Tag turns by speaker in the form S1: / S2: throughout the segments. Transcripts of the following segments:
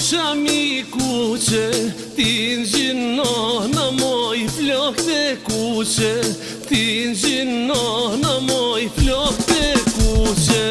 S1: shami kuqe, ti n'gjino në moj flok të kuqe, ti n'gjino në moj flok të kuqe.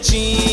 S2: Ti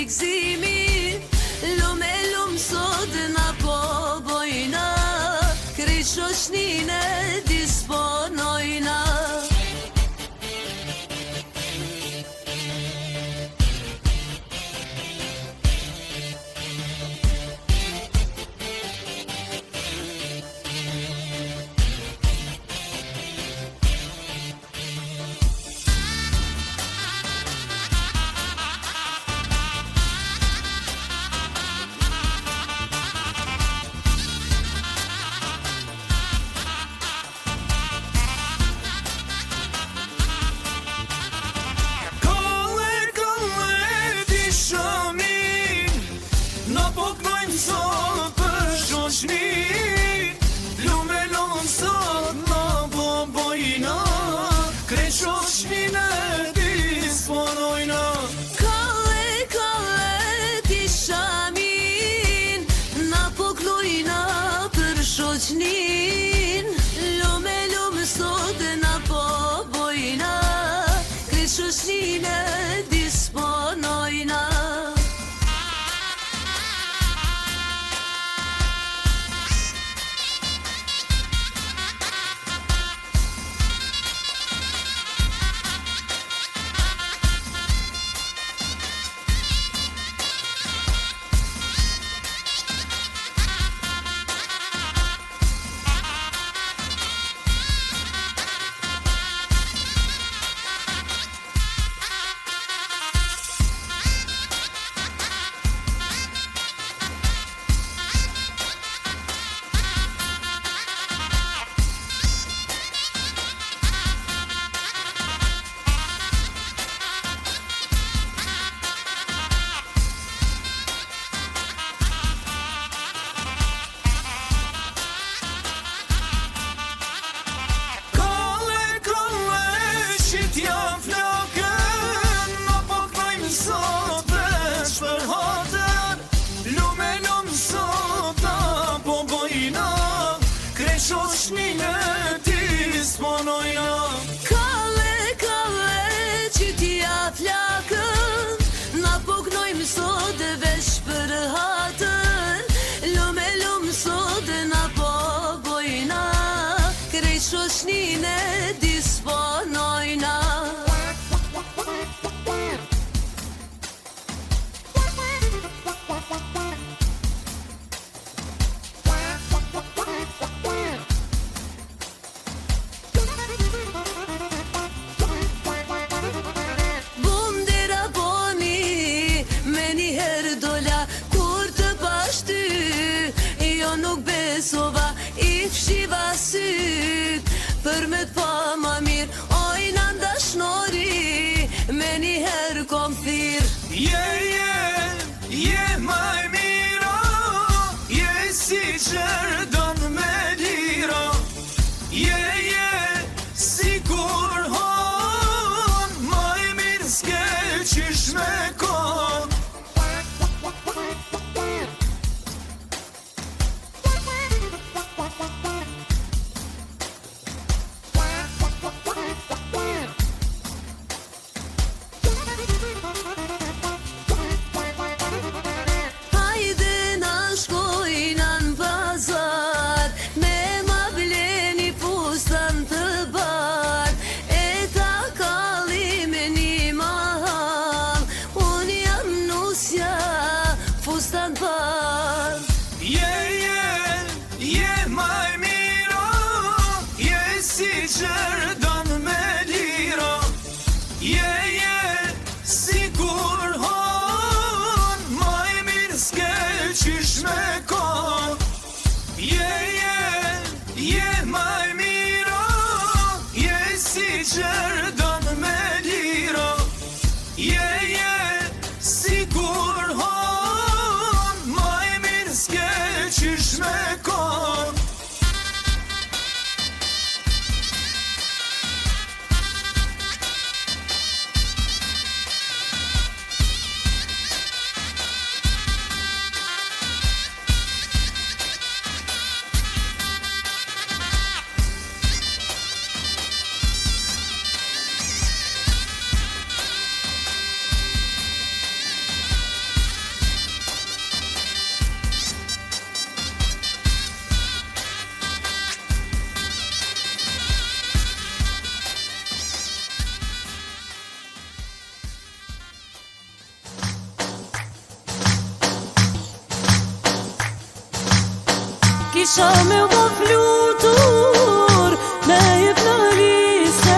S2: gëzimin. Lume lumë sot na po bojna, krejt shoqnine disponojna.
S3: Sot për shoqni, lume lumë sot na bojna, krejt shoqnine disponojna.
S2: Kalle ti shamin, na poklojna për shoqnin. Lume lumë sot na bojna, krejt shoqnine disponojna.
S3: Shoqnine disponojna.
S2: Kalle që t'ja flakën, na poknojmë sot veç për hatën. Lume sot na bojna, krejt shoqnine disponojna. Nuk besova, I fshiva syt për me t'pa ma mirë. Ojna ndashnori, me njëherë kom thirë.
S3: Je maj mira, je si qerdon me lira. Je si kur hon, maj mirë s'ke qish me kon.
S2: Kisha me vo flutur me jep në lise,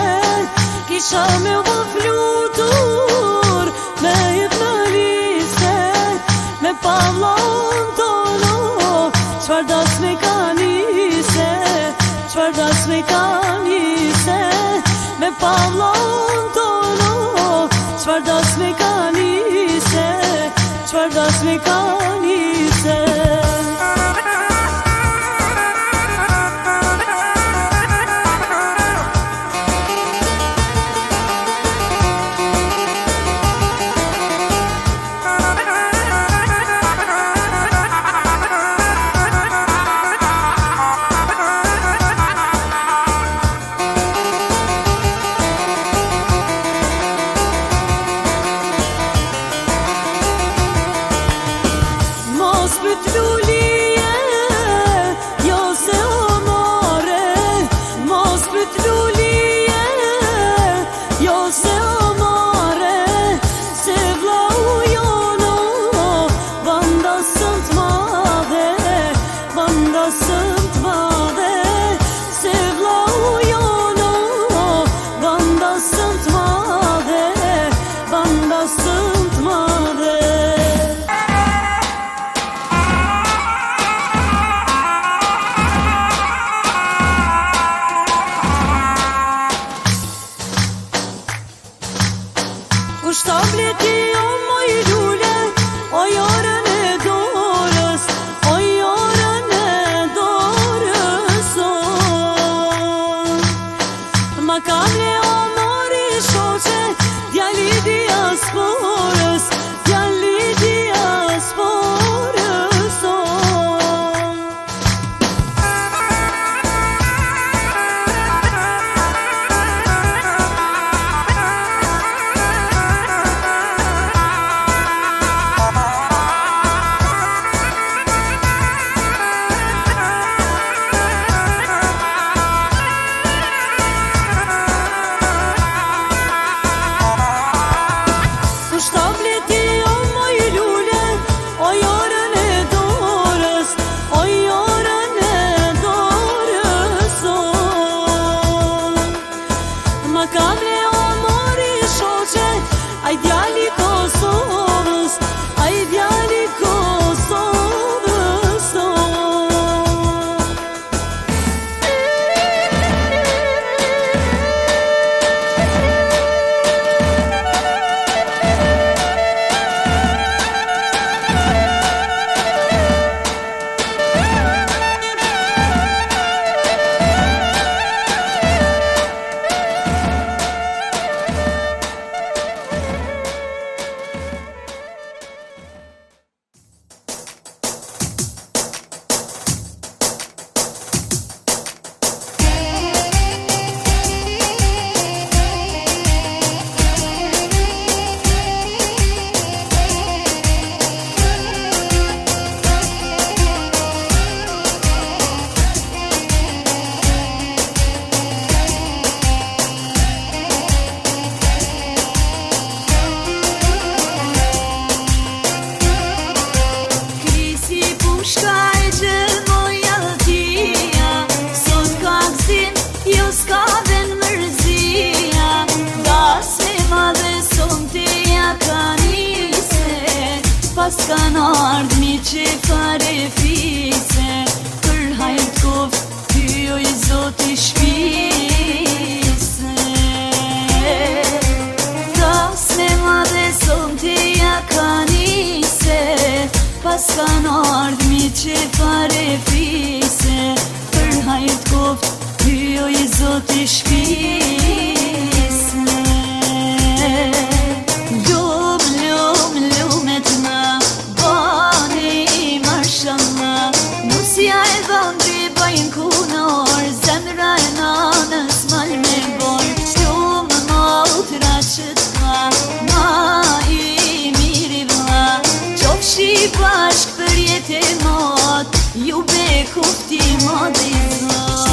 S2: kisha me vo flutur me jep në lise, me pavlon tono qfar das me kanise, qfar das me kanise, me pavlon tono qfar das me kanise, qfar das me kanise. Kushta bleti o moj lule, o jorën e dorës, o jorën e dorës, ma kam le o mori shoqe, djali diasporës, djali diasporës,
S4: Kan ardh mi që fare fise, për hajt kof ty o i zot i shpise. Tas me madhe son të ja kanise, pas kan ardh mi që fare fise, për hajt kof ty o i zot i shpise. Bashk për jetë e mat, ju be kufti madhi zot.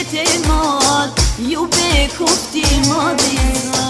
S4: jetë e madh, ju be kufti madhiza.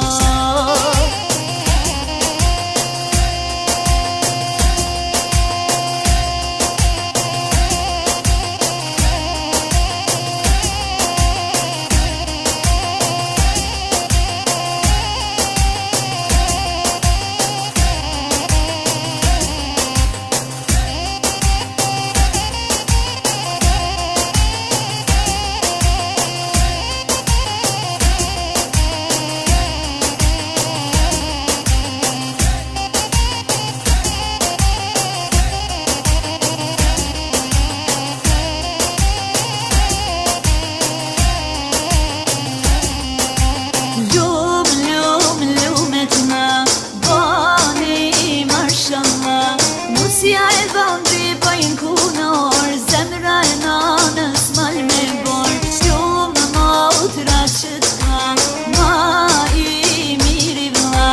S4: Nusja e dhëndri bëjnë kunor, zemra e nanës mal me bor. Shumë motra që t'ka, ma i miri vla,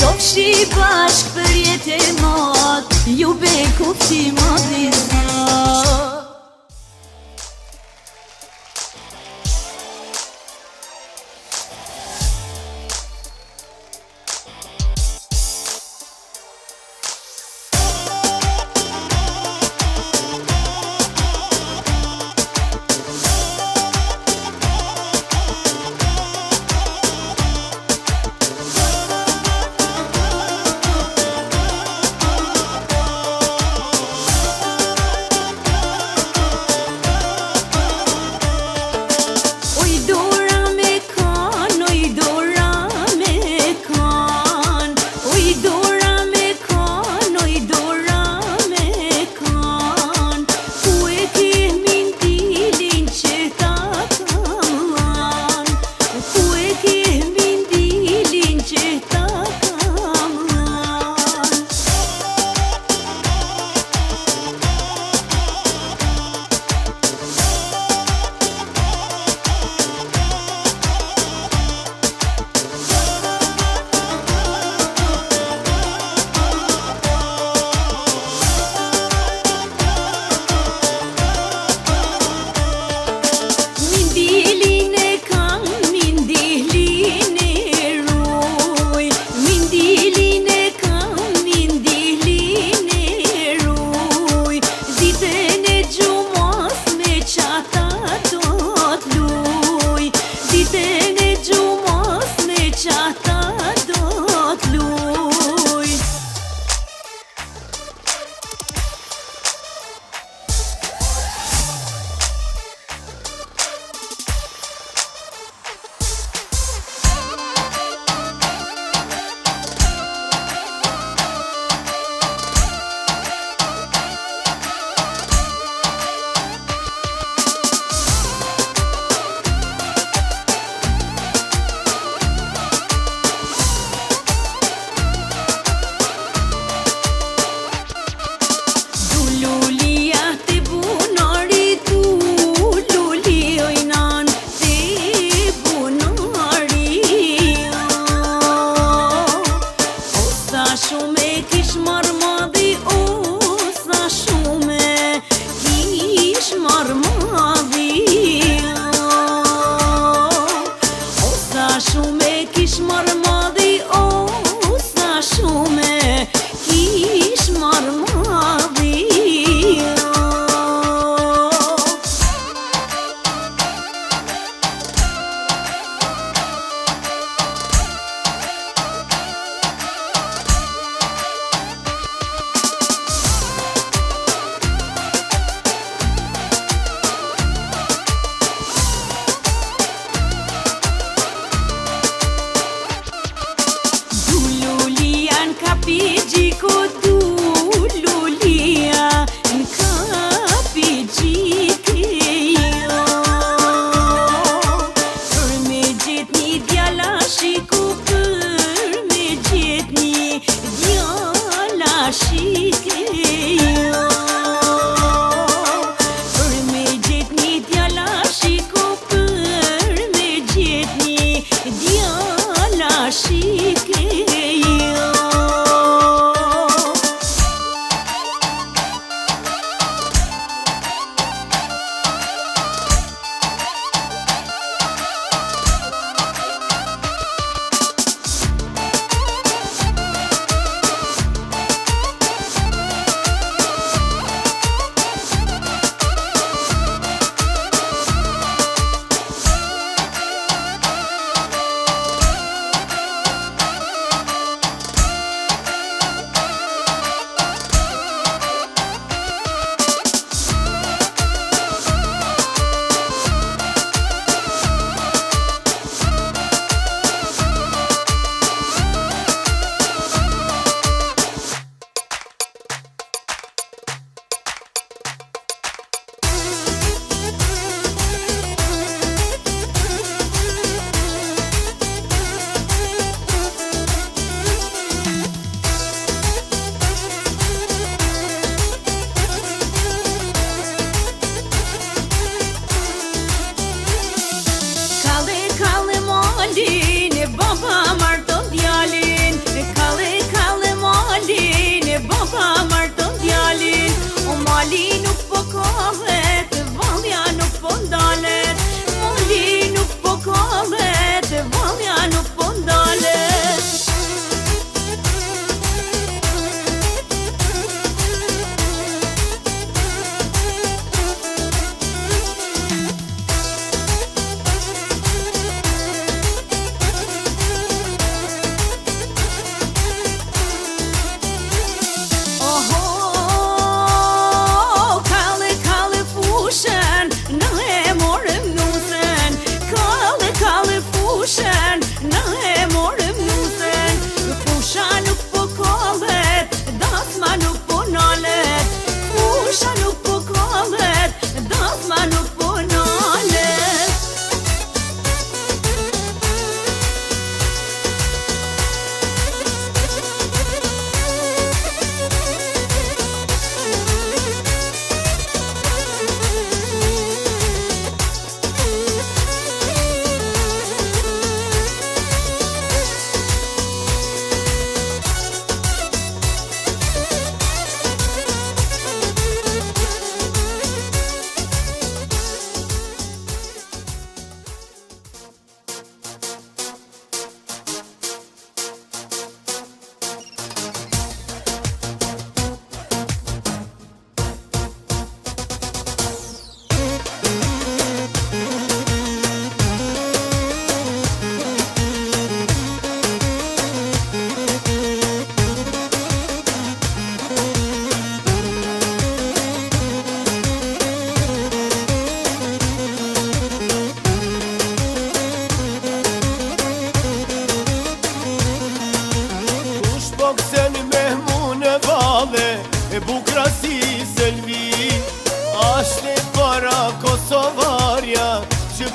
S4: qofshi bashk për jetë e madh, ju be kufti madhiza.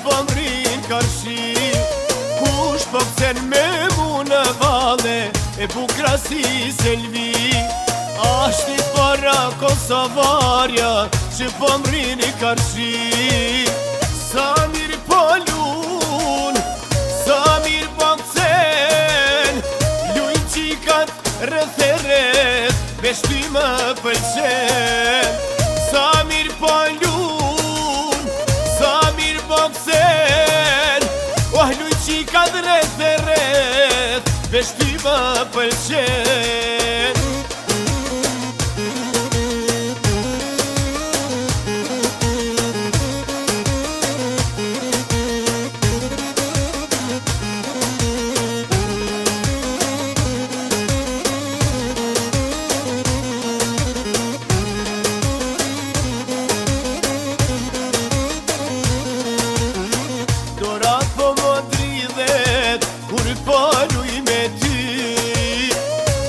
S3: po mrin karshi. Kush po pësen me mu në vale, e bukra si selvi. Ashti para Kosovarja, që po mrin i karshi. Sa mirë po lun, sa mirë po pësen, lujnë qikat rreth e rreth, veç ty më pëlqen. Sa mirë po lun, sa mirë po pësen, lujnë qikat rreth e rreth, veç ty më pëlqen.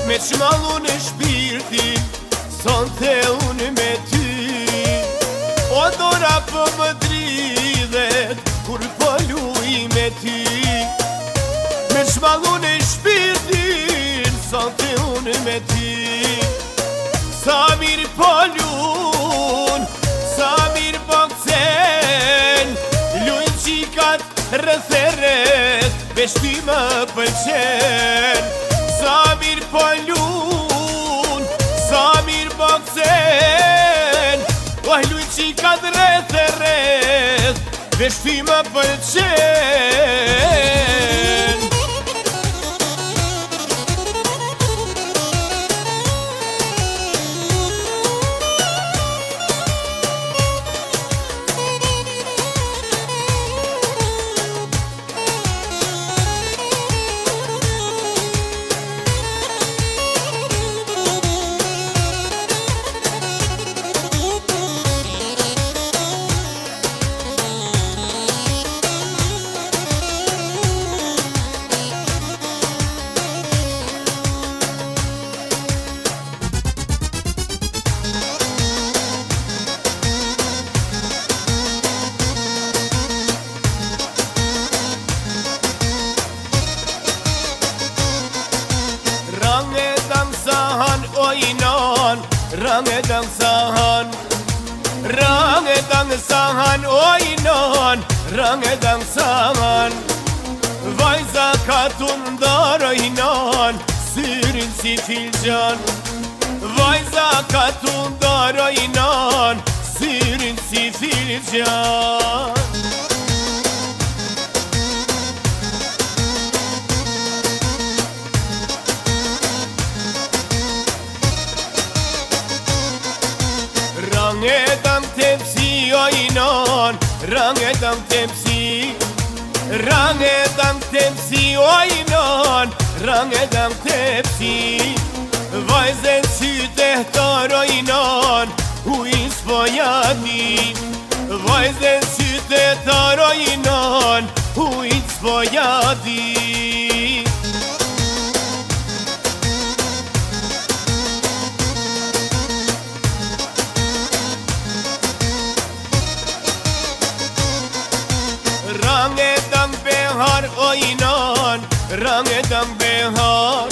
S3: Me qmalu në shpirtin, son të unë me ty. O dora po më dridhet, kur po luj me ty. Me qmalu në shpirtin, son të unë me ty. Sa mirë po lun, sa mirë po këcen, lujnë qikat rreth e rreth, veç ty më pëlqen. Sa mirë po lun, sa mirë po këcen, lujnë qikat rreth e rreth, veç ty më pëlqen. Range dang sahan, range dang sahan, ojnon, range dang sahan. Vajza ka tu ndarojnon, syrin si filxan. Vajza ka tu ndarojnon, syrin si filxan. Range dang tepsi ojnon, range dang tepsi. Range dang tepsi ojnon, range dang tepsi. Vajzen qytetar ojnon, ujnë s'pojani. Vajzen qytetar ojnon, ujnë s'pojani. Range dang behar ojnon, range dang behar.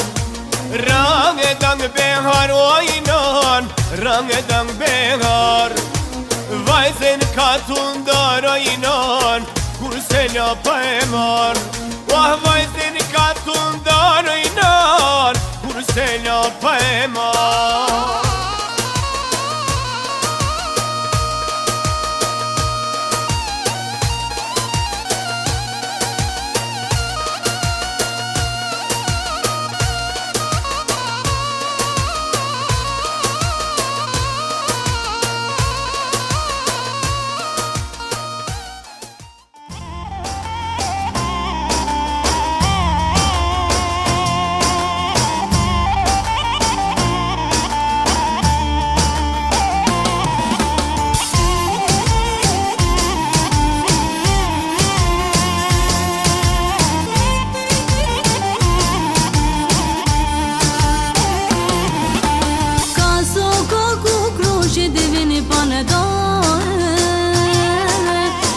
S3: Range dang behar ojnon, range dang behar. Vajzen ka tu ndarojnon, kur se la pa e mar. Vajzen ka tu ndarojnon, kur se la pa e mar.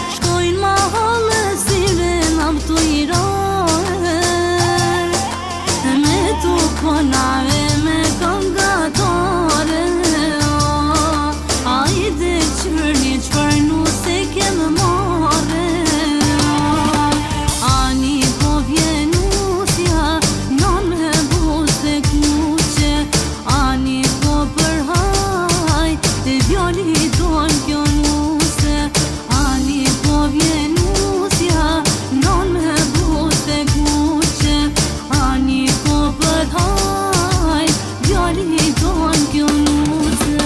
S4: Shkojnë ma halë
S2: qyrni qfar nuse kem marre. Ani po vjen usja, non me buz dhe kuqe. Ani po përhaj, te djali don kjo nuse. Ani po vjen usja, non me buz dhe kuqe. Ani po përhaj, djali don kjo nuse.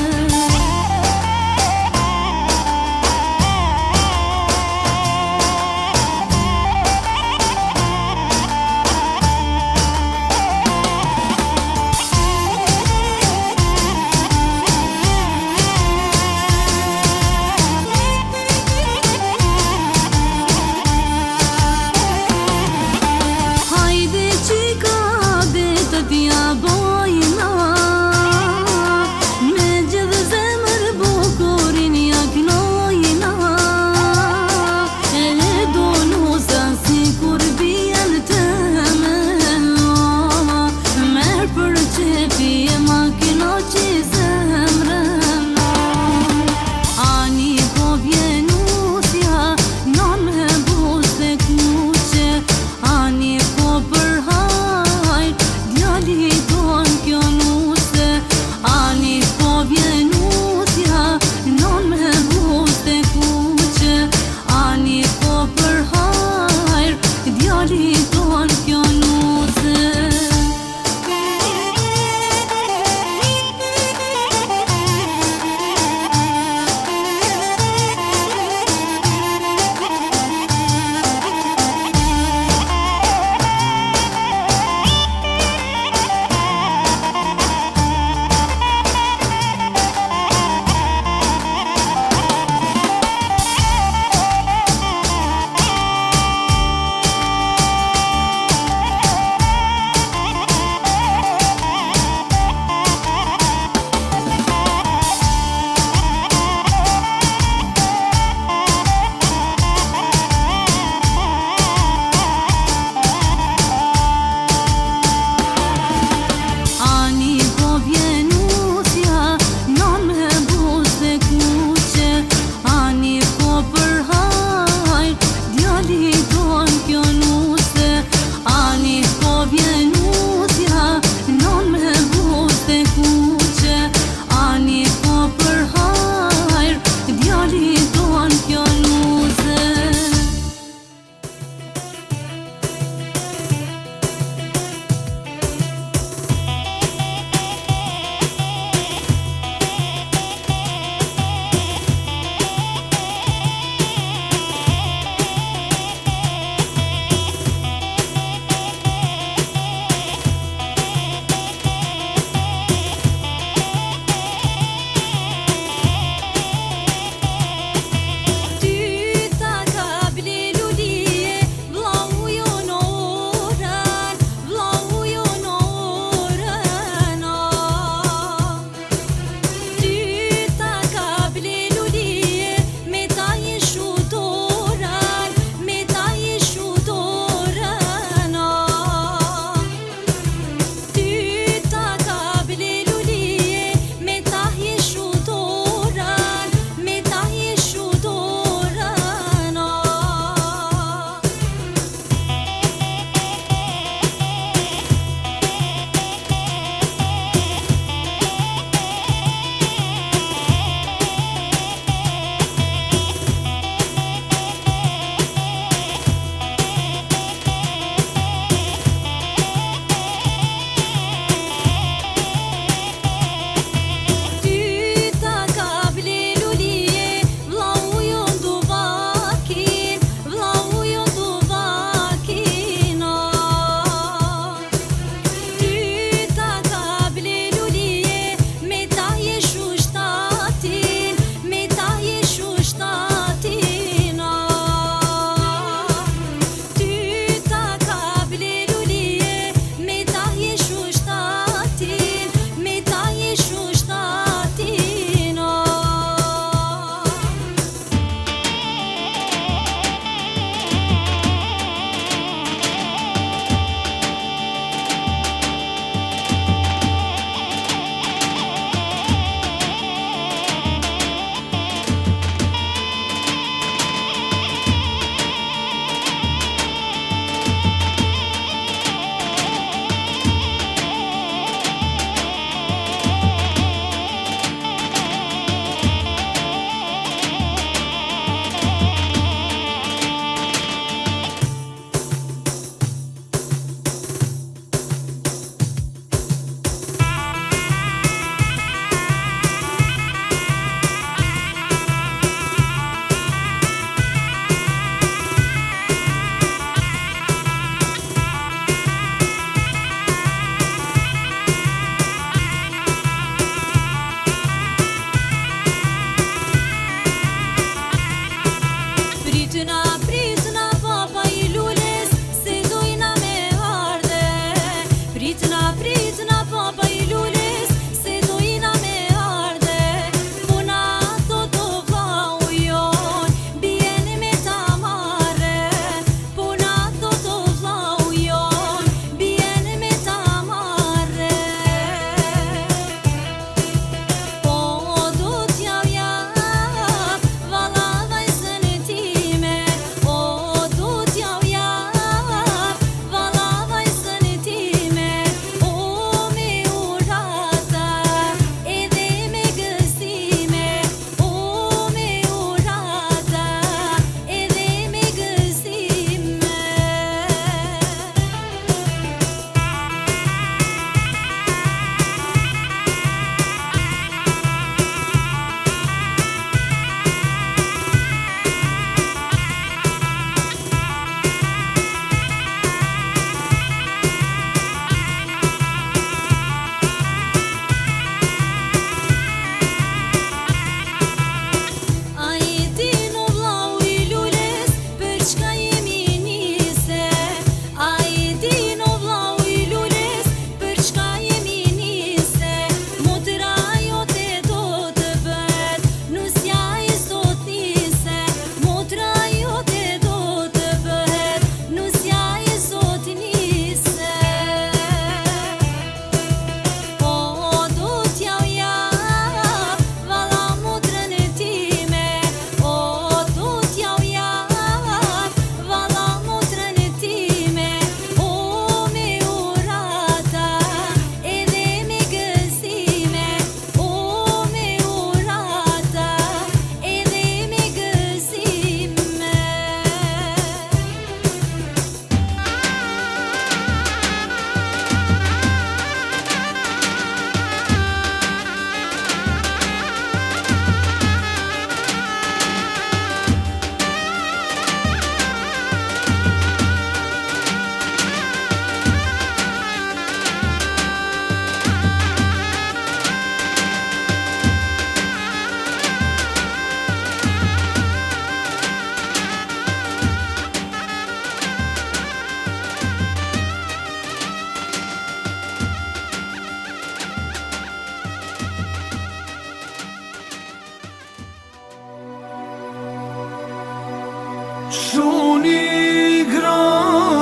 S1: Shuni gra,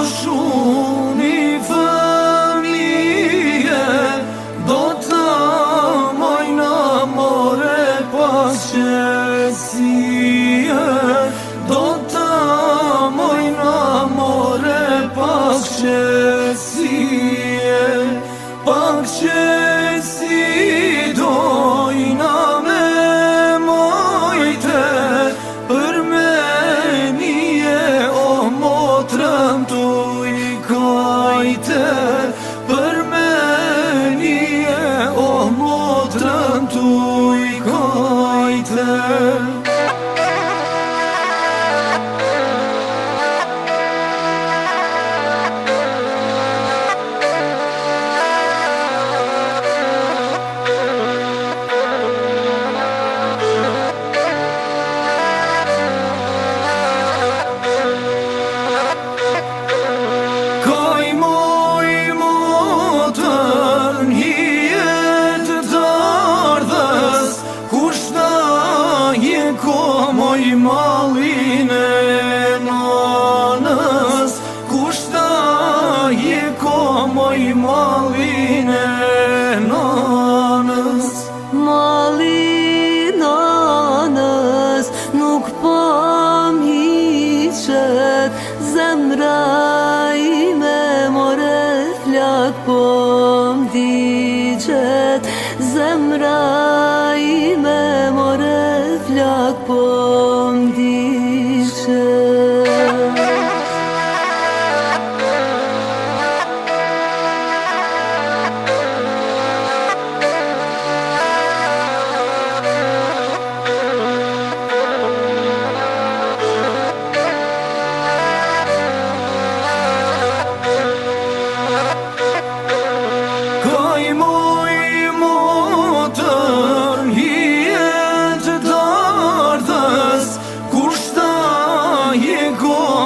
S1: shuni familje, do të mojna more pas qësie, do të mojna more pas qësie, pak qësi dojna me mojte, për menije o motrëm tuj kajte, për menije o motrëm tuj kajte. Moj malin e nanës, kushta je ko moj malin e nanës.
S2: Malin nanës nuk pam hiqet, zemra ime more flak po m'diqet, zemra ime more flak po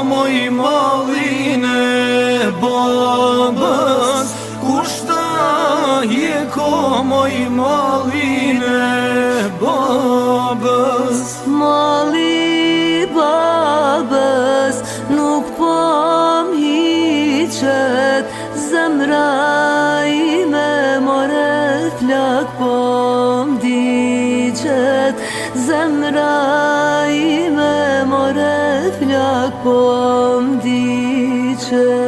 S1: moj malin e babës, kushta je ko moj malin e babës.
S2: Mali babës nuk pam hiqet, zemra ime more flak po m'diqet, zemra ime more flak po m'diqet.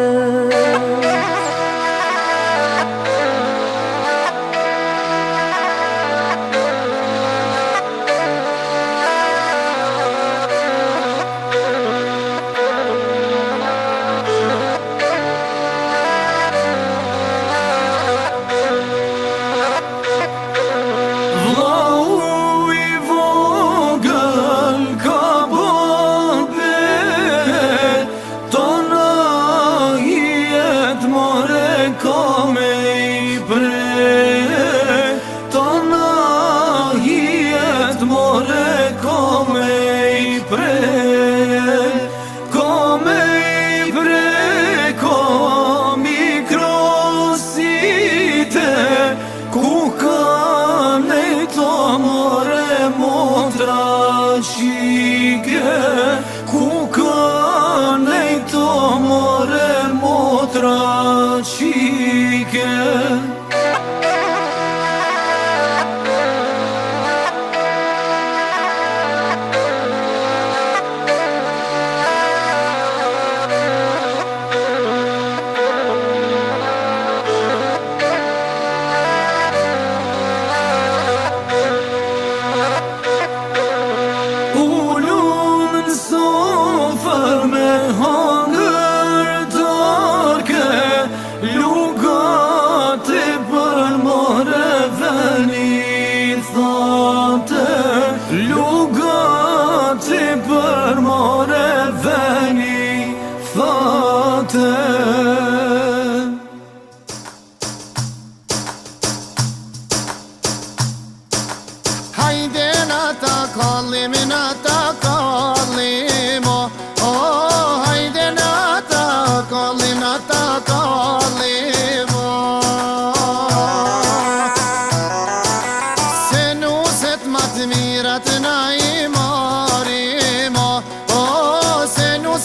S1: Ku ka nejto more motra qike. Lugati për more veni thate.
S3: Hajde nata kallim o, hajde nata kallim o. Se nuset mat mirat na i marim o, se nuset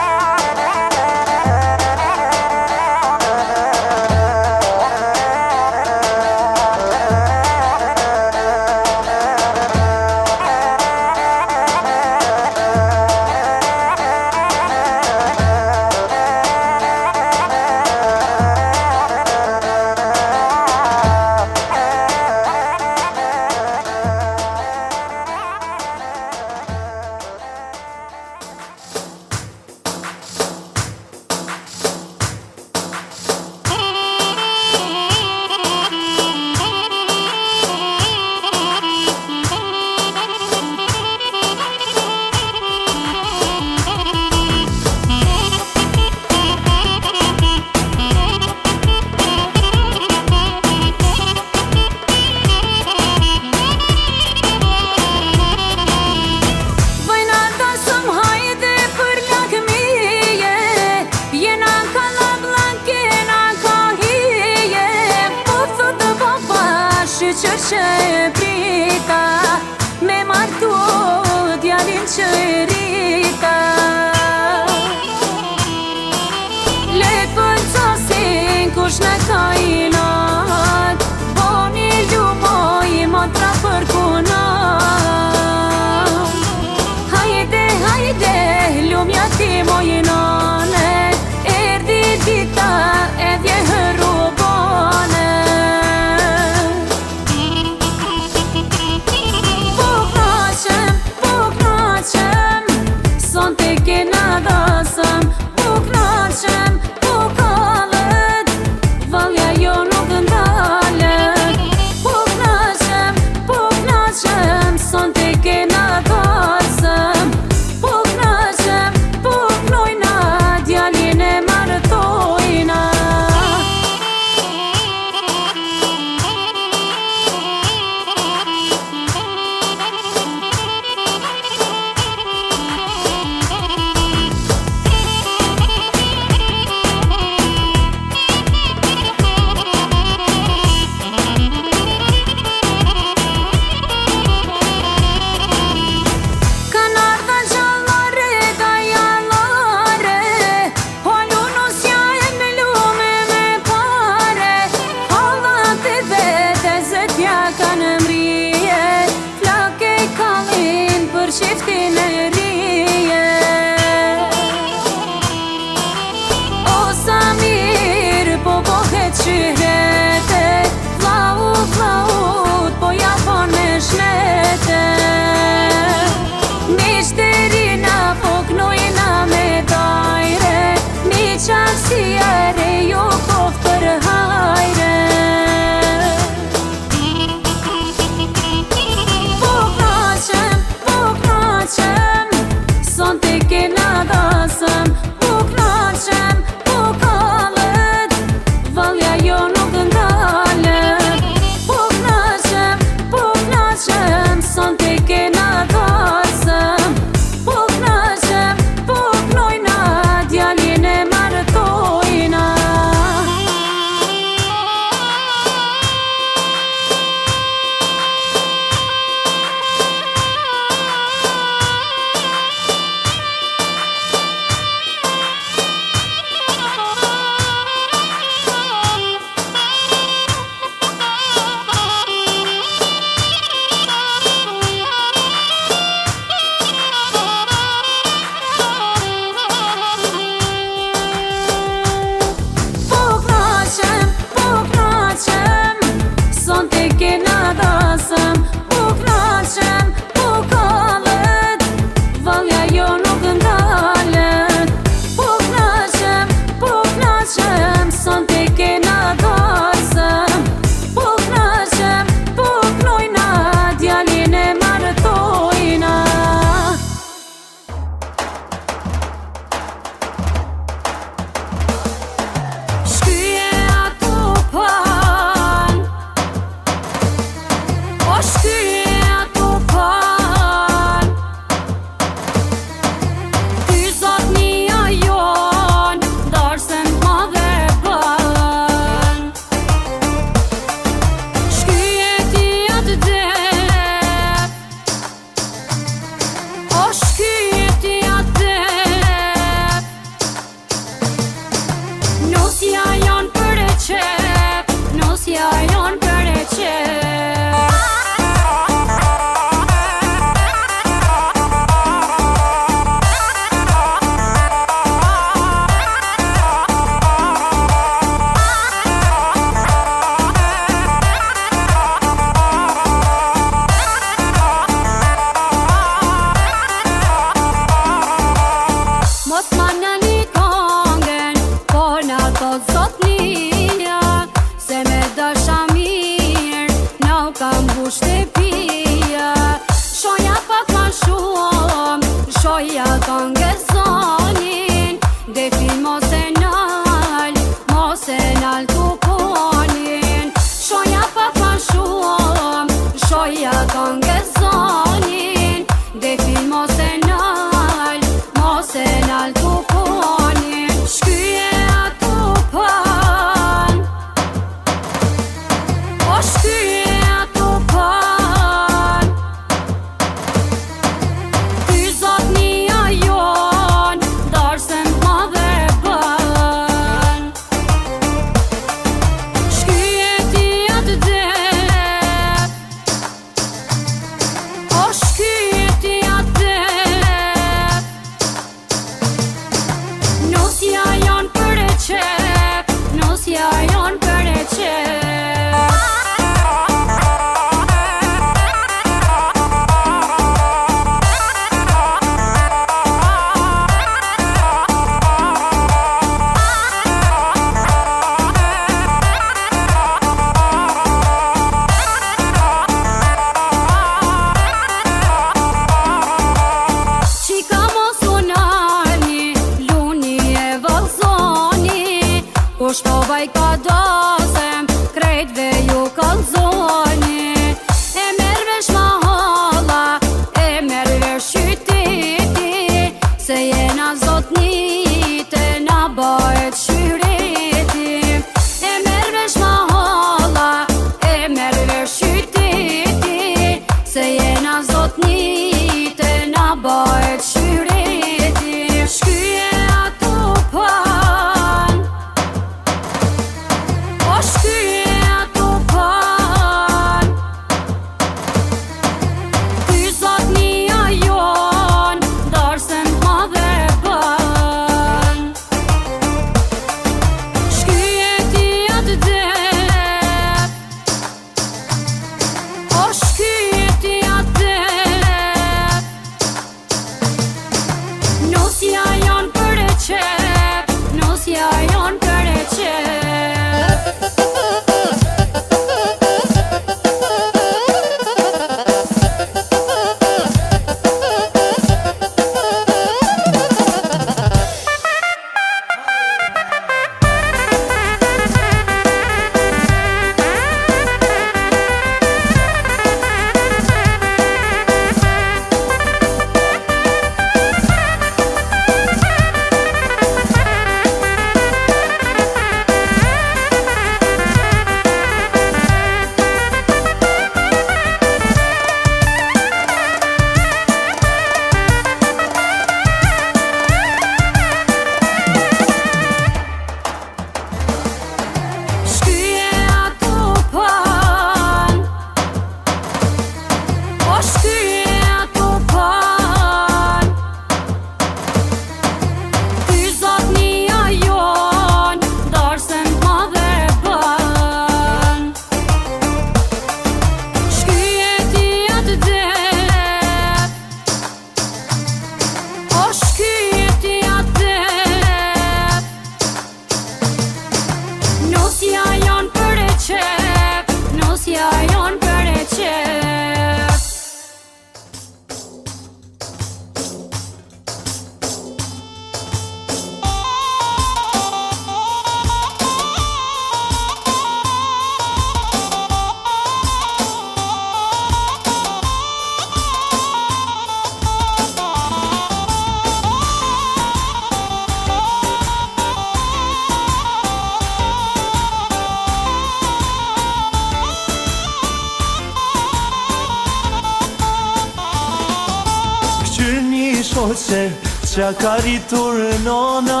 S5: shoqe qa ka rritur nona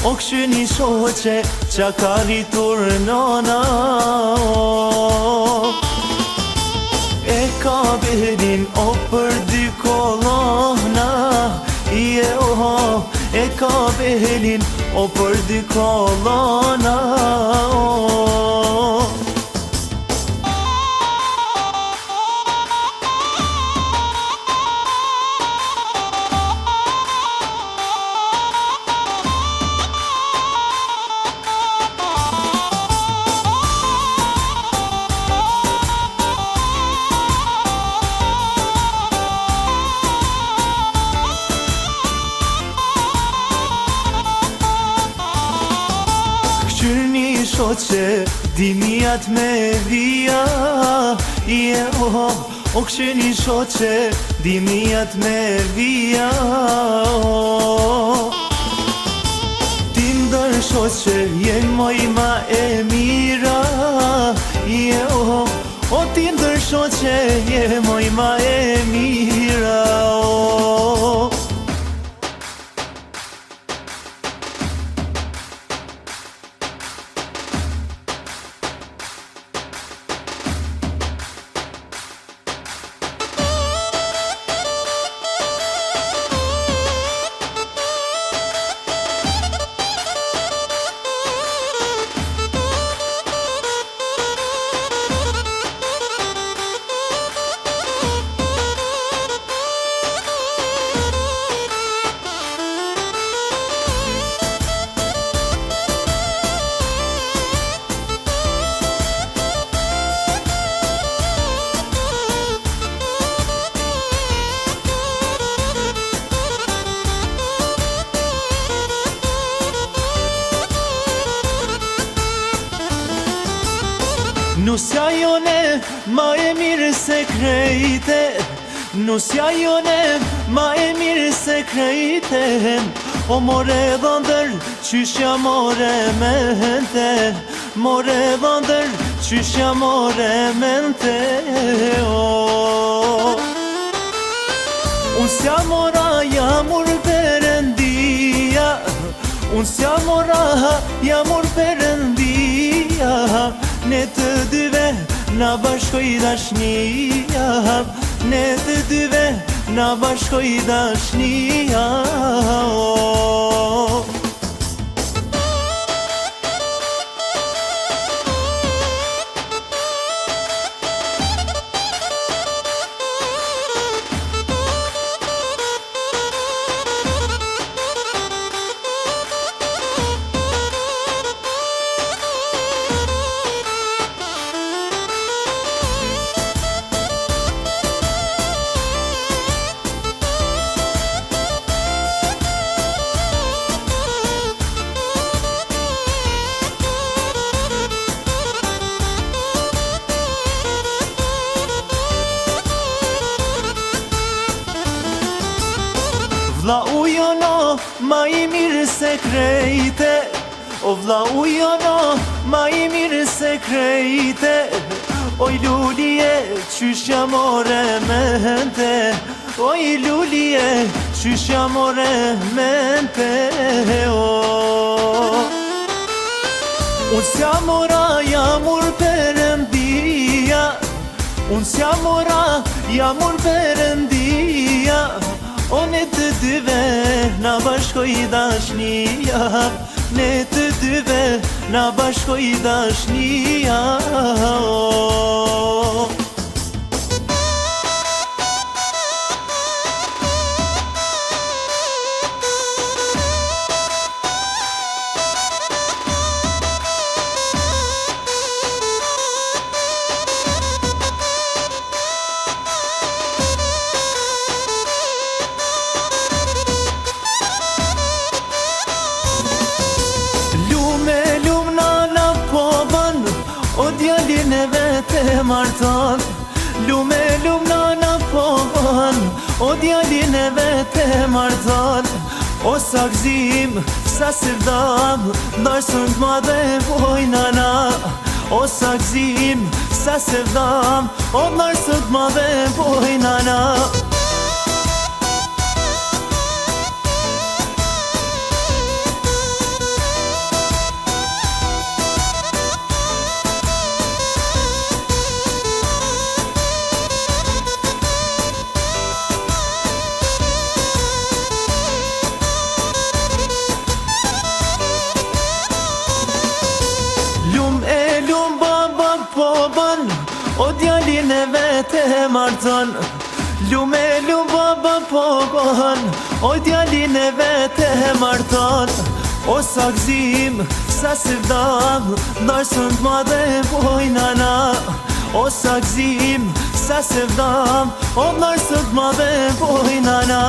S5: o këshyni shoqe qa ka rritur nona E ka berin o për dy kolona E ka berin o për dy kolona Qyrni shoqe, dimijat me vija O qyrni shoqe, dimijat me vija Ti ndër shoqe, jen moj ma e mira O ti ndër shoqe, jen moj ma e mira Nusja jone ma e mirë se krejte Nusja jone ma e mirë se krejte O more dhëndër qyshja more mente More dhëndër qyshja more mente Unë s'ja mora jamur përëndia Unë s'ja mora jamur përëndia Ne të dyve na bashkoj dashnia Ne të dyve na bashkoj dashnia Vla ujono ma i mirë se krejte O vla ujono ma i mirë se krejte Oj lulije qyshja more mente Oj lulije qyshja more mente Unë s'ja mora jamur përëndia Unë s'ja mora jamur përëndia O ne të dyve na bashkoj dashnia Ne të dyve na bashkoj dashnia djalin e vete marton Lume lum nana povon O djalin e vete marton O sa gzim, sa sevdam Narsën t'madhe voj nana O sa gzim, sa sevdam O narsën t'madhe voj nana o djalin e vete marton. Lume lum baba po ban, o djalin e vete marton. O sa gzim, sa sevdam, darsën t'madhe bojnana. O sa gzim, sa sevdam, o darsën t'madhe bojnana.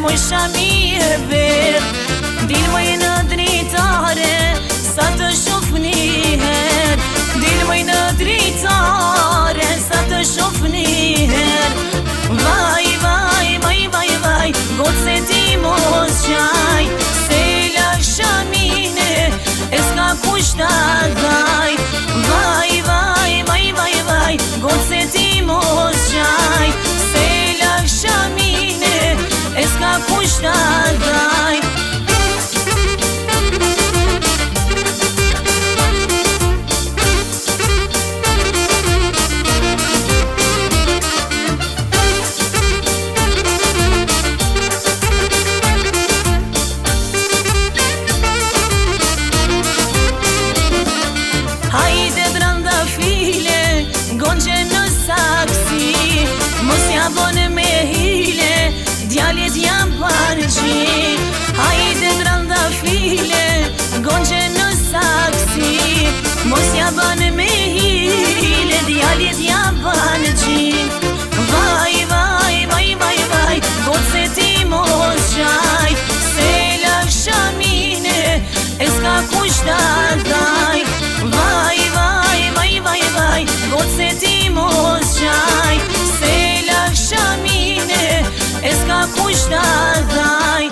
S2: Moj shami e ver, dil moj në dritare, sa të shof njëher. Dil moj në dritare, sa të shof njëher. Vaj, vaj, vaj, vaj, vaj, gotë se ti mos qaj. Se lak shamine, e s'ka kushta dhaj. Vaj, vaj, vaj, vaj, vaj, gotë se ti mos qaj. Se lak shamine, e s'ka kushta dhaj. Hajde branda file, gonqe në saksi. Mos ja bone me hile, djalit jam parqi. Hajde branda file, gonqe në saksi. Mos ja bone me hile, djalit jam parqi. Vaj, vaj, vaj, vaj, vaj, gotë se ti mos qaj. Se lak shamine, e s'ka kushta dhaj. Vaj, vaj, vaj, vaj, vaj, gotë se ti mos qaj. Se lak shamine, e s'ka kushta dhaj.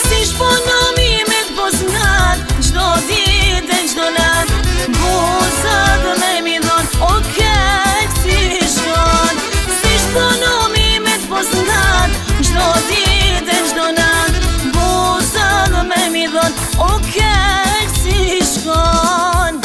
S2: Si shponomi me t'bosnat, gjdo dit e gjdo nat. Buzat me mi dhon, o kek si shkon. Si shponomi me t'bosnat, gjdo dit e gjdo nat. Buzat me mi dhon, o kek si shkon.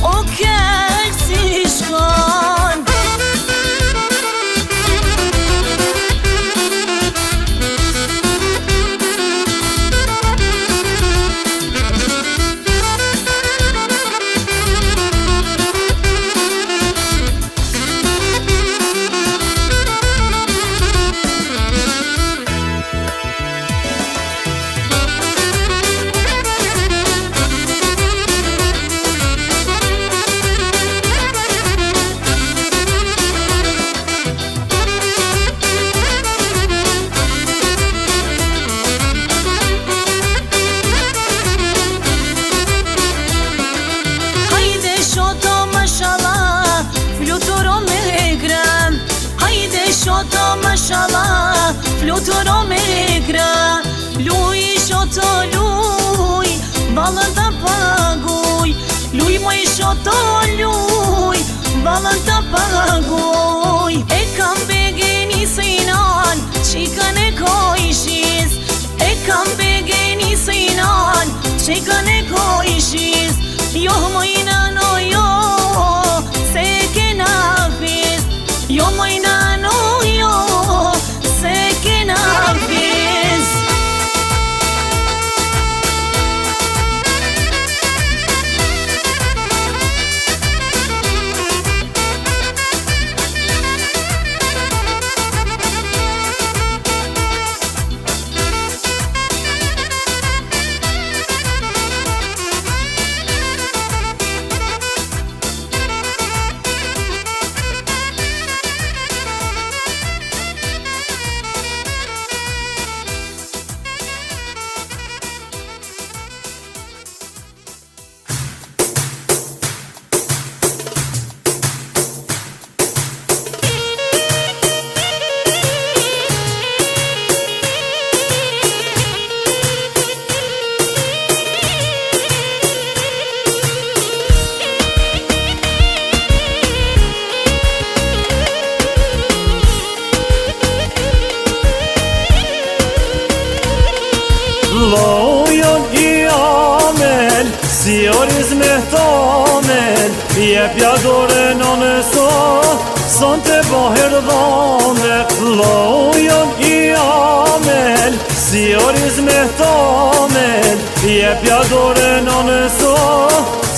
S2: O kek si shkon. luturo me gra, luj shoto luj, balën të paguj, luj moj shoto luj, balën të paguj. E kam begeni sinan, qikën e kojshis, e kam begeni sinan, qikën e kojshis, jo mojna no jo, se kena fis, jo mojna no jo, se kena fis.
S5: Lojon I amel, si oriz me tamel, jepja dore në nëso, son të bahir dhame. Lojon I amel, si oriz me tamel, jepja dore në nëso,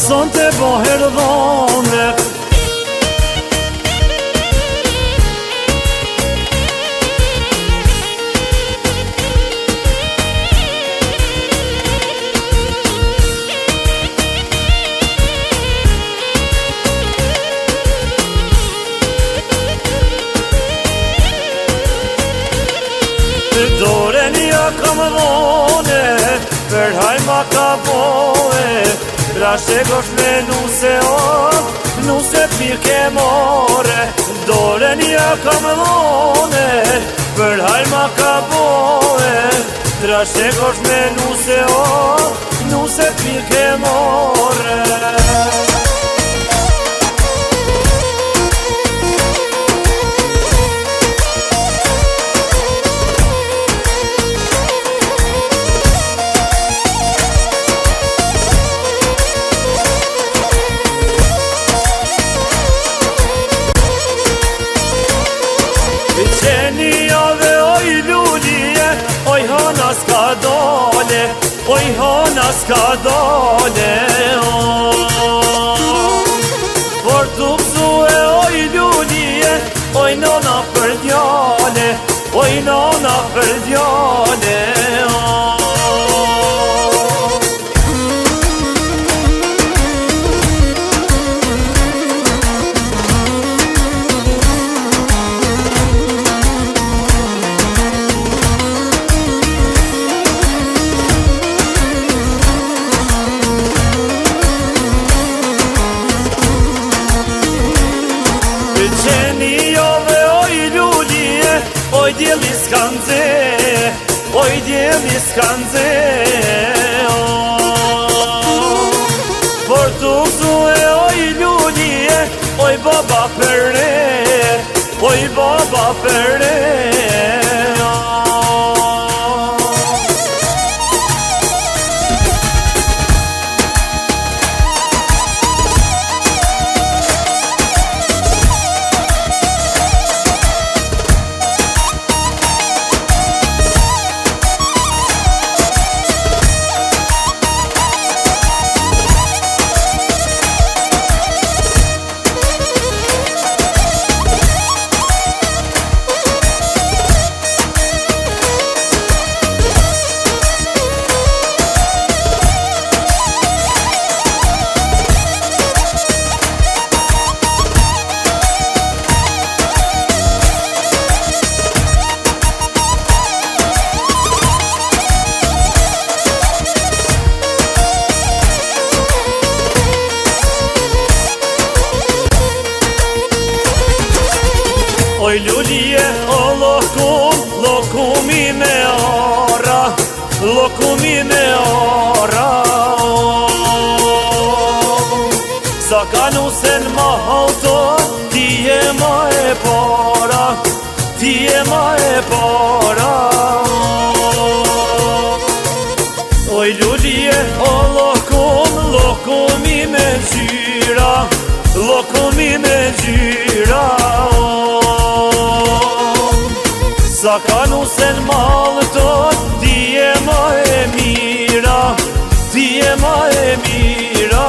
S5: son të bahir dhame. Dore një kam dhone, për hajma ka boe, Rashe gosh me nuse o, nuse pike more. Dore një kam dhone, për hajma ka boe, Rashe gosh me nuse o, nuse pike more. Oj hana s'ka dale, por t'u pëzue oj lulije, oj nona për djale, oj nona për djale. Oj djeli s'kanze, oj djeli s'kanze, por t'u pëzue oj lulije, oj baba përre, oj baba përre. ka nusen ma auton, ti e ma e para, ti e ma e para. Oj lulije, o lokumi me gjyra, lokumi me gjyra. Sa ka nusen malë ton, ti e ma e mira, ti e ma e mira.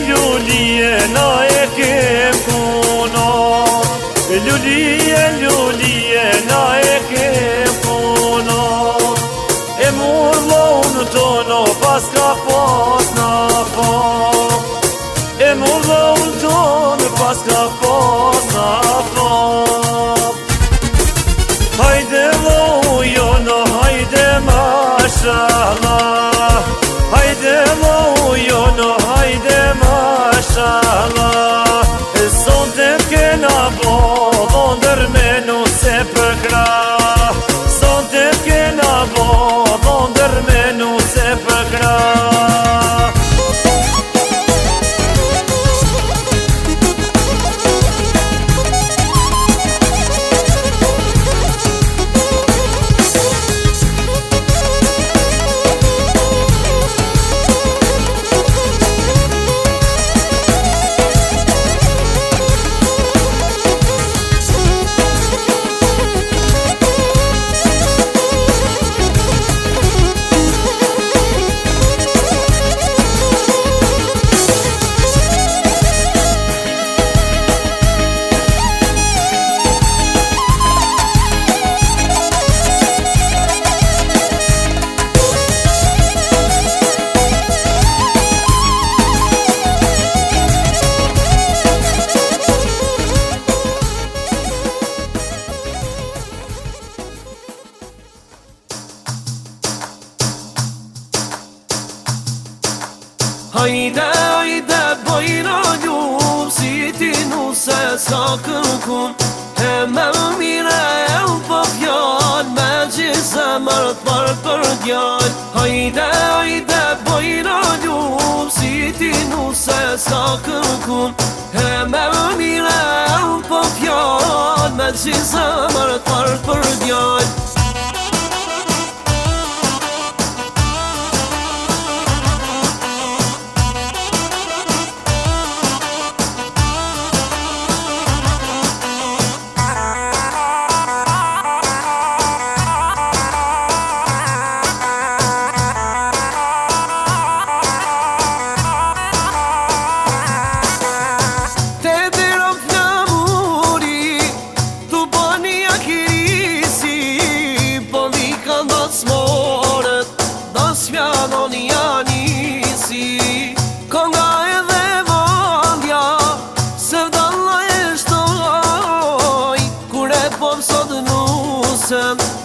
S5: Lulije, na e kem puno. Lulije, na e kem puno. E murllon tono pas ka pas na po. E murllon tono pas ka pas na po. Hajde lojono, hajde mashallah. Hajde lojono, hajde mashallah. Sonte kena bo, ndër menu se përkra. Sonte kena bo, ndër menu se përkra.
S1: Hajde, hajde, bojna ljub, si ti nuse sa kërkun. E me mire e po fjall, me gjithë zemër t'par për djall. Hajde, hajde, bojna ljub, si ti nuse sa kërkun. E me mire e po fjall, me gjithë zemër t'par për djall.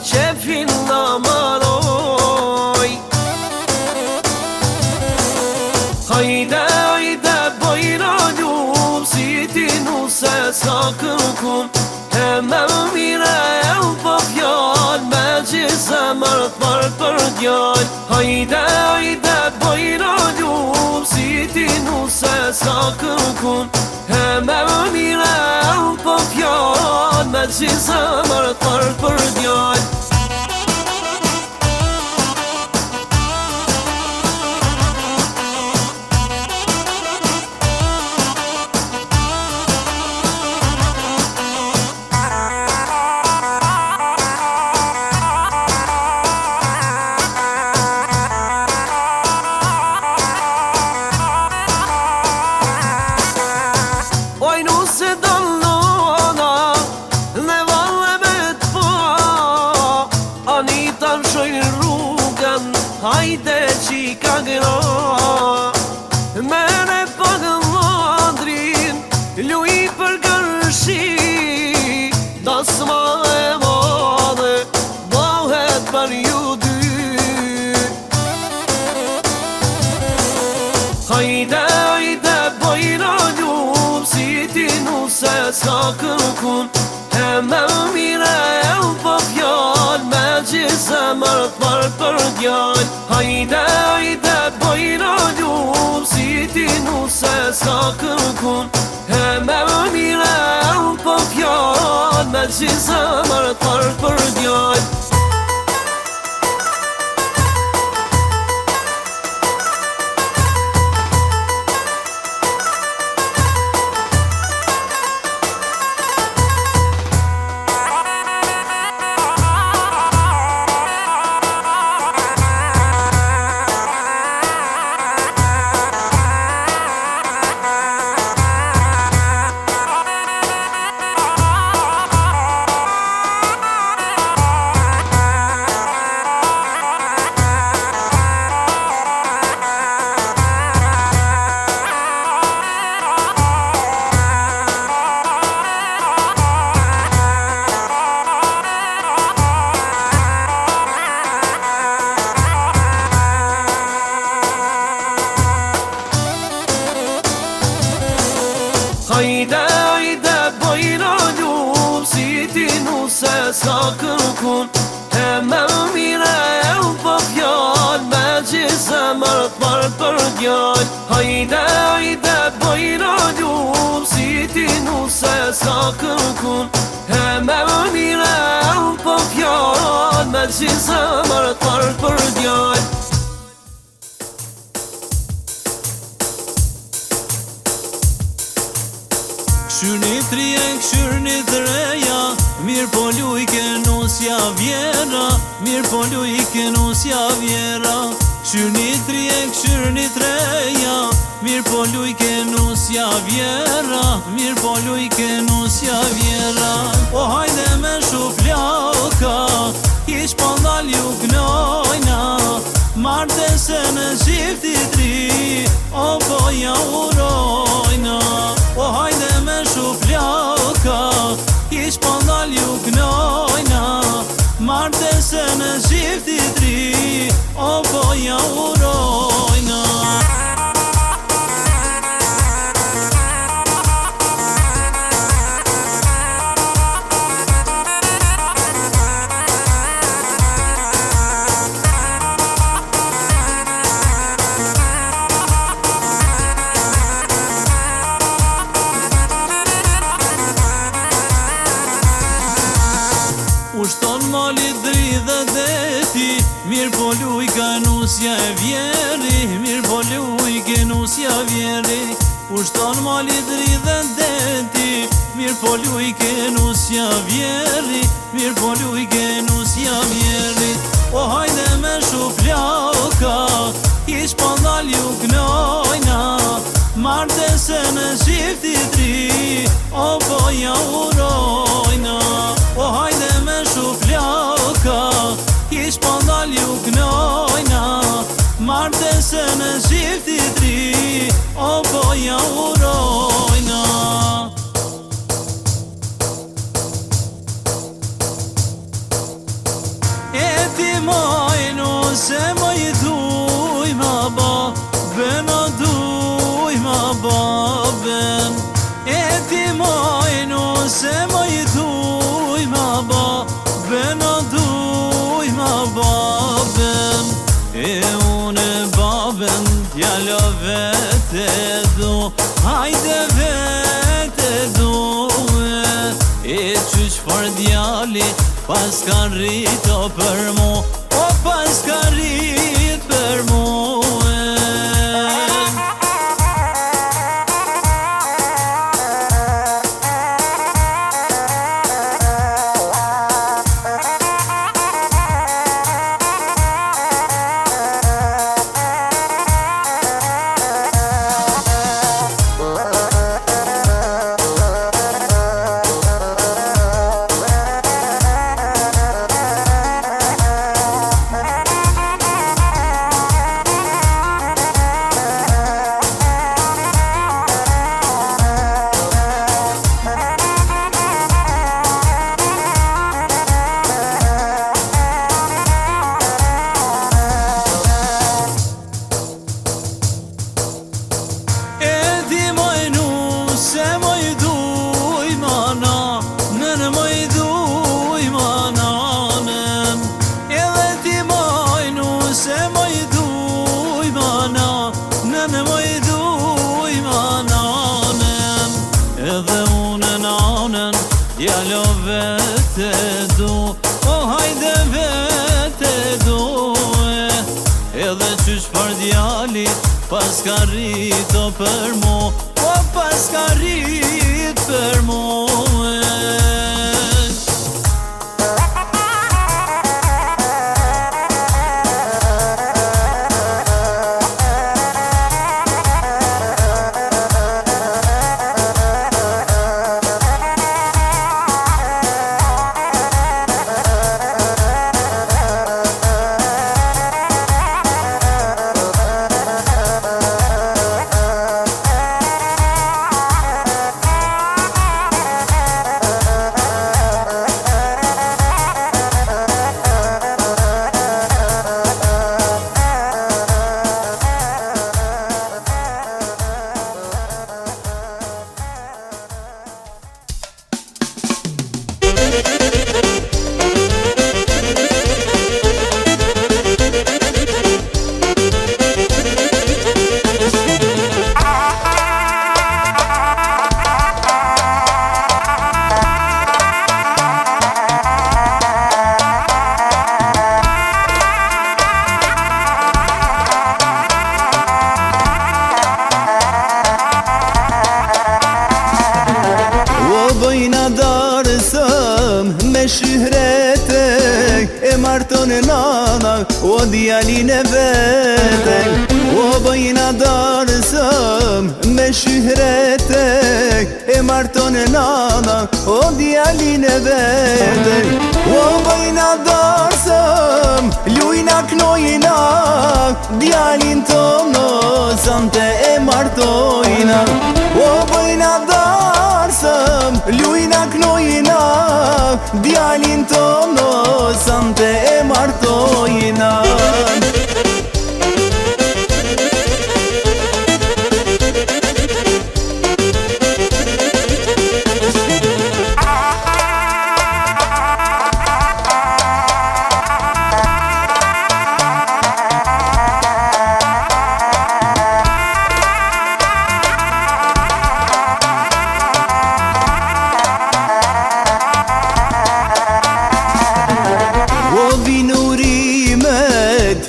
S1: Qefin në maroj. Hajde, hajde, bojna ljub, si ti nuse sa kërkun. E me mire e po fjall, me gjithë zemër t'par për djall. Hajde, hajde, bojna ljub, si ti nuse sa kërkun. E me mire e po fjall, me gjithë zemër t'par për djall. Hajde qika gra, mene pak madrin, luj për kërshi, da s'ma e ma. se s'ka kërkun E me mire e u po fjall Me gjithë zemër t'marrë për djall Hajde, hajde, bojna ljum Si ti nu se s'ka kërkun E me mire e u po fjall Me gjithë zemër t'marrë për djall Hajde, hajde, bojna ljum Si ti nu se s'ka kërkun E me mire e u po fjall Me gjithë zemër t'marrë për djall Hajde, hajde, bojna ljum Si ti nu se s'ka kërkun E me mire e u po fjall Me gjithë zemër t'marrë për djall
S5: Këshyrni trije, këshyrni të reja Mirë po lujke nusja vjera Mirë po lujke nusja vjera Këshyrni trije, këshyrni të reja Mirë po lujke nusja vjera Mirë po lujke nusja vjera O hajde me shufljauka Ish po ndal ju gnojna Marte se në shifti tri O po ja urojna O hajde me shufljauka Ish po ndal ju gnojna Marte se në shifti tri O po ja urojna Ushton mali dridhe deti Mirë po lujka nusja e vjeri Mirë po lujke nusja vjeri Ushton mali dridhe deti Mirë po lujke nusja vjeri Mirë po lujke nusja vjeri O hajde me shufljauka Ish po ndal ju gnojna Marte se në shifti tri O po ja urojna O hajde me shufljauka Ish po ndal ju gnojna Marte se në shifti tri O po ja urojna E ti mojnu se moj duj ma ba Beno duj ma ba ben E ti mojnu se moj duj ma ba Beno duj ma ba ben E une baben t'jalla vete du Hajde vete du E qyq për djali Pas ka rrito për mu O pas ka rrit për mu edhe unë në anën djalo vete du. O hajde vete du, edhe qysh për djali pas ka rrito për mu. O pas ka rrit për mu. Shihrete e marton e nana o djalin e vete. O bëjna darsëm me shihrete e marton e nana o djalin e vete. O bëjna darsëm lujna knojna djalin tono sante e martojna. O bëjna darsëm lujna knojna djalin tono sante e martojna.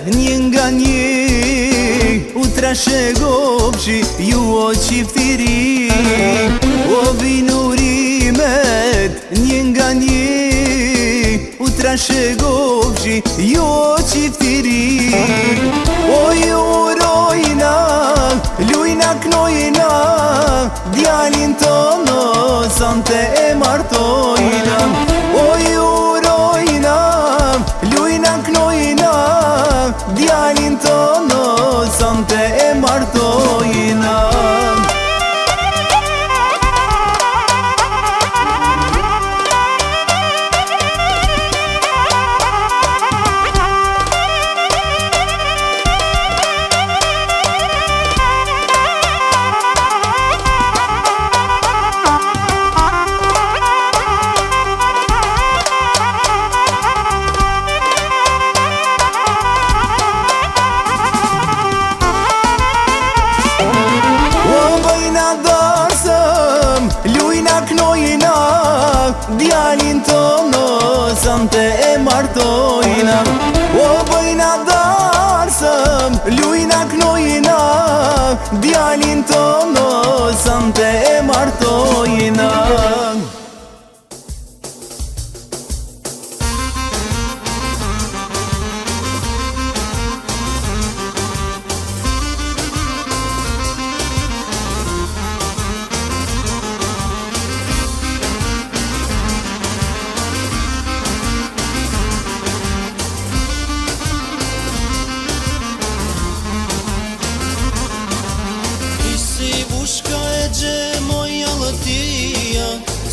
S5: Një nga një u trashe gopshi ju o qiftiri. O vinurimet një nga një u trashe gopshi ju o qiftiri. O ju urojna lujna knojna djalin tono sante e martojna. O ju urojna lujna knojna djalin tono sante e martojna. Djalin tono sante e martojna. O bëjna darsëm lujna knojna djalin tono sante e martojna.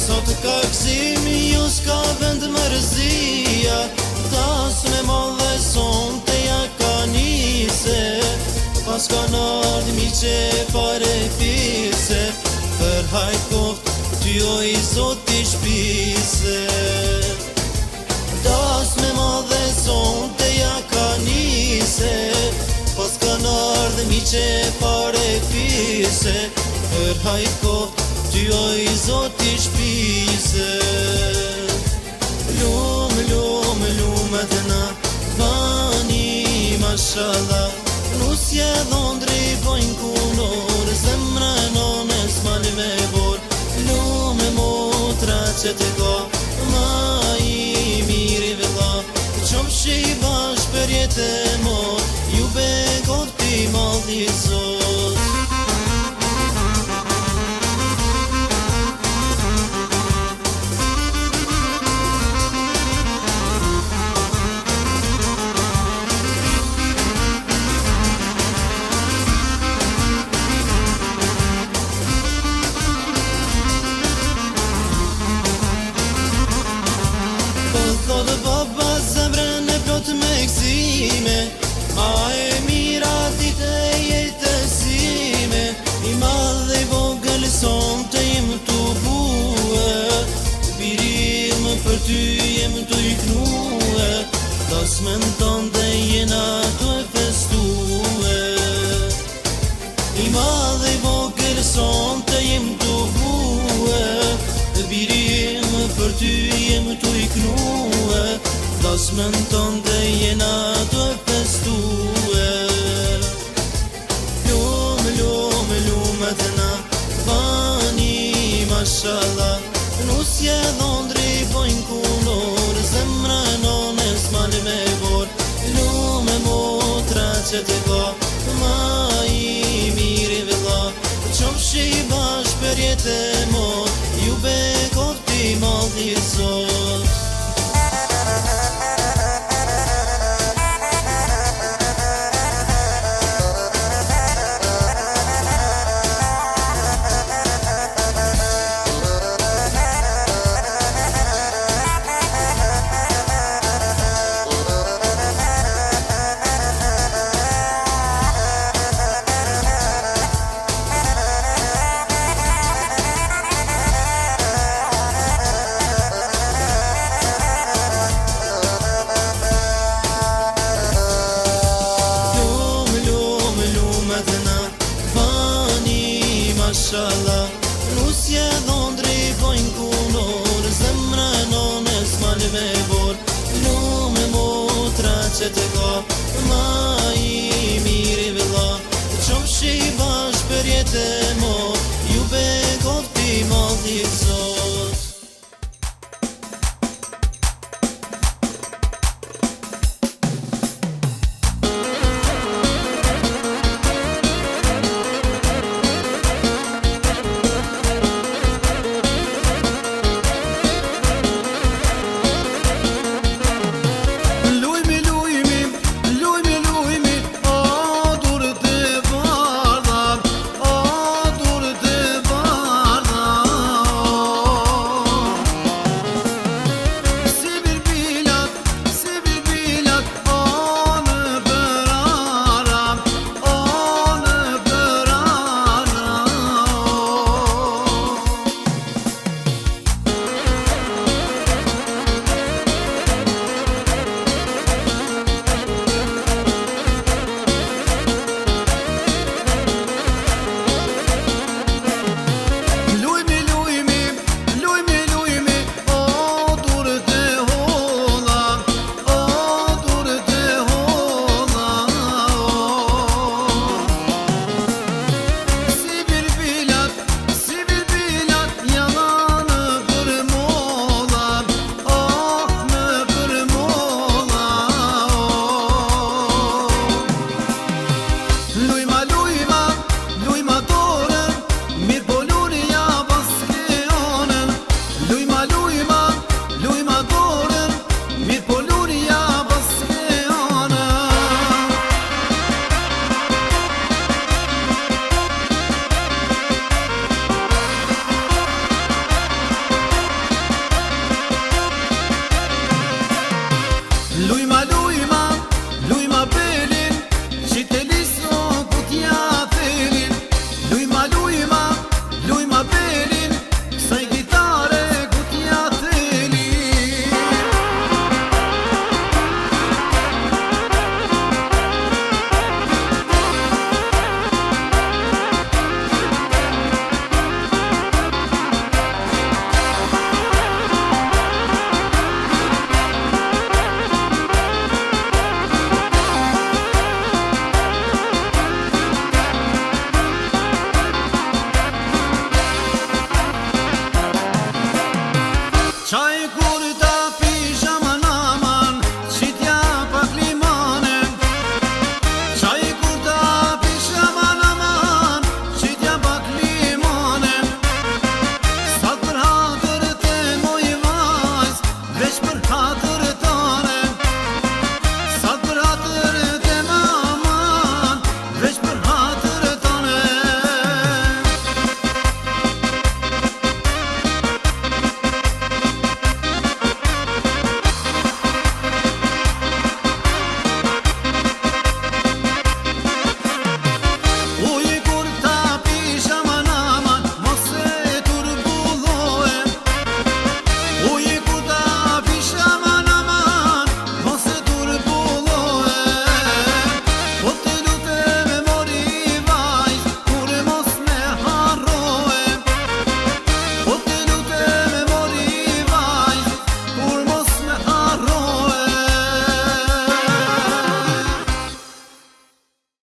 S6: Sot ka gzimi, ju s'ka vend mërzia. Tas me madhe son të ja ka nise. Pas ka nardë mi që fare fise. Për hajt koft, ty o i zot t'i shpise. Tas me madhe son të ja ka nise. Pas ka nardë mi që fare fise. Për hajt koft, ty oj zoti shpise. Lume të na bani mashallah, nusje dhondri bojnë kunor, zemra nones mali me bor. Lume motra që të go, ma i miri vëlla, qomshi bash për jetë e mor, ju bekot pi maldi zot. Thotë baba zemrën e plot me gzime, ma e mira ditë e jetësime. I madhe i vogël son të jem të bue, birim për ty jem të iknue, tasmen ton dhe jena të e festue. I madhe i vogël son të jem të bue, birim për ty jem të iknue, tasmen ton dhe jena të e festue. Lume të na bani mashallah, nusje dhondri bojnë kunor, zemra nones mali me bor. Lume motra që të go, ma i miri vëlla, qomshi bash për jetë e mor, ju bekot pi maldi zot. Mashallah, nusje dhondri bojnë kunor, zemra nones mali me bor. Lume motra që të go, ma i miri vëlla, qomshi bash për jetë e mor, ju bekot pi maldi zot.